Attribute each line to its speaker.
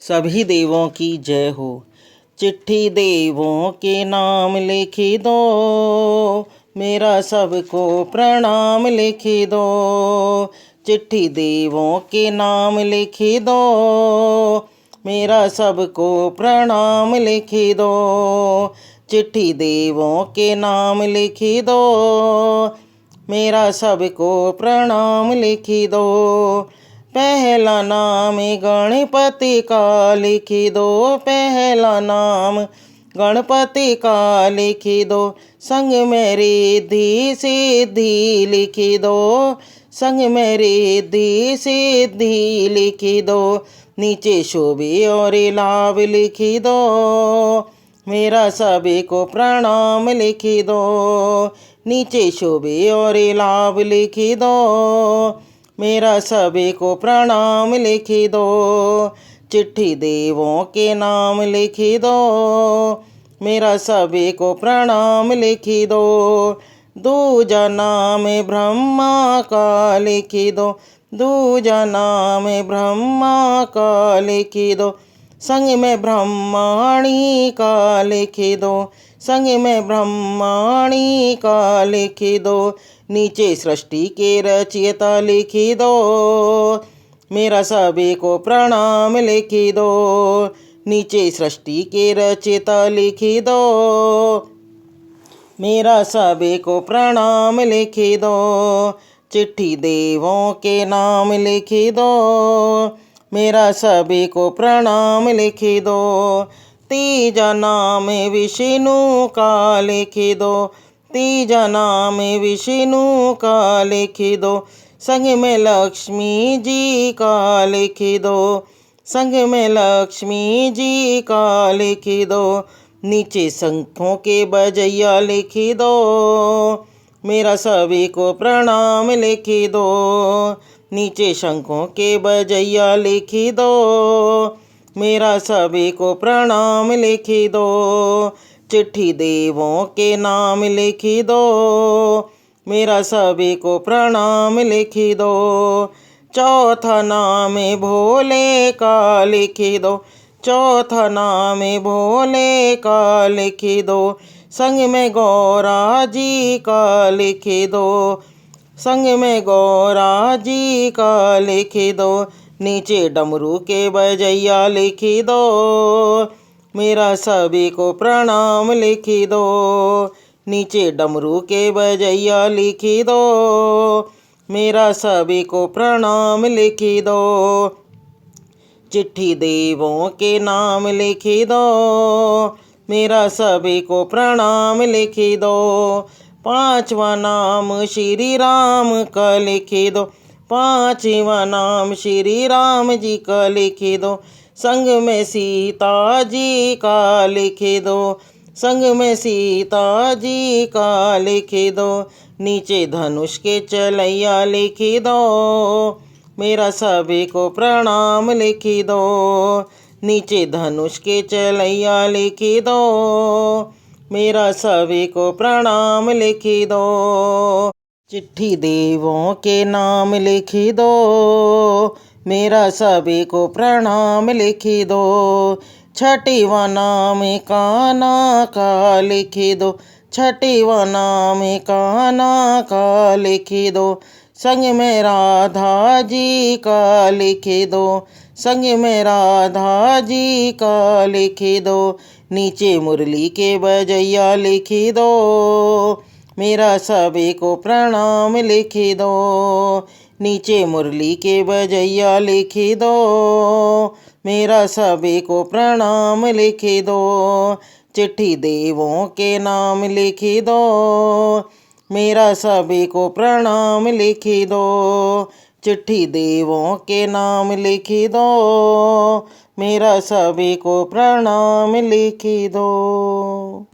Speaker 1: सभी देवों की जय हो। चिट्ठी देवों के नाम लिख दो, मेरा सबको प्रणाम लिख दो। चिट्ठी देवों के नाम लिख दो, मेरा सबको प्रणाम लिख दो। चिट्ठी देवों के नाम लिख दो, मेरा सबको प्रणाम लिख दो। पहला नाम गणपति का लिख दो, पहला नाम गणपति का लिख दो। संग में रिद्धि सिद्धि लिख दो, संग में रिद्धि सिद्धि लिख दो। नीचे शोभे और लाभ लिख दो, मेरा सभी को प्रणाम लिख दो। नीचे शोभे और लाभ लिख दो, मेरा सभी को प्रणाम लिख दो। चिट्ठी देवों के नाम लिख दो, मेरा सभी को प्रणाम लिख दो। दूजा नाम ब्रह्मा का लिख दो, दूजा नाम ब्रह्मा का लिख दो। संग में ब्रह्माणी का लिख दो, संग में ब्रह्माणी का लिख दो। नीचे सृष्टि के रचयिता लिख दो, मेरा सभी को प्रणाम लिख दो। नीचे सृष्टि के रचयिता लिख दो, मेरा सभी को प्रणाम लिख दो। चिट्ठी देवों के नाम लिख दो, मेरा सभी को प्रणाम लिख दो। तीजा नाम विष्णु का लिख दो, तीजा नाम विष्णु का लिख दो। संग में लक्ष्मी जी का लिख दो, संग में लक्ष्मी जी का लिख दो। नीचे शंखों के बजैया लिख दो, मेरा सभी को प्रणाम लिख दो। नीचे शंखों के बजैया लिख दो, मेरा सभी को प्रणाम लिख दो। चिट्ठी देवों के नाम लिख दो, मेरा सभी को प्रणाम लिख दो। चौथा नाम भोले का लिख दो, चौथा नाम भोले का लिख दो। संग में गौरा जी का लिख दो, संग में गौरा जी का लिख दो। नीचे डमरू के बजैया लिख दो, मेरा सभी को प्रणाम लिख दो। नीचे डमरू के बजैया लिख दो, मेरा सभी को प्रणाम लिख दो। चिट्ठी देवों के नाम लिख दो, मेरा सभी को प्रणाम लिख दो। पांचवा नाम श्री राम का लिख दो, पांचवा नाम श्री राम जी का लिख दो। संग में सीता जी का लिख दो, संग में सीता जी का लिख दो। नीचे धनुष के चलैया लिख दो, मेरा सभी को प्रणाम लिख दो। नीचे धनुष के चलैया लिख दो, मेरा सभी को प्रणाम लिख दो। चिट्ठी देवों के नाम लिख दो, मेरा सभी को प्रणाम लिख दो। छठवा नाम कान्हा का लिख दो, छठवा नाम कान्हा का लिख दो। संग में राधा जी का लिख दो, संग में राधा जी का लिख दो। नीचे मुरली के बजैया लिख दो, मेरा सभी को प्रणाम लिख दो। नीचे मुरली के बजैया लिख दो, मेरा सभी को प्रणाम लिख दो। चिट्ठी देवों के नाम लिख दो, मेरा सभी को प्रणाम लिख दो। चिट्ठी देवों के नाम लिख दो, मेरा सभी को प्रणाम लिख दो।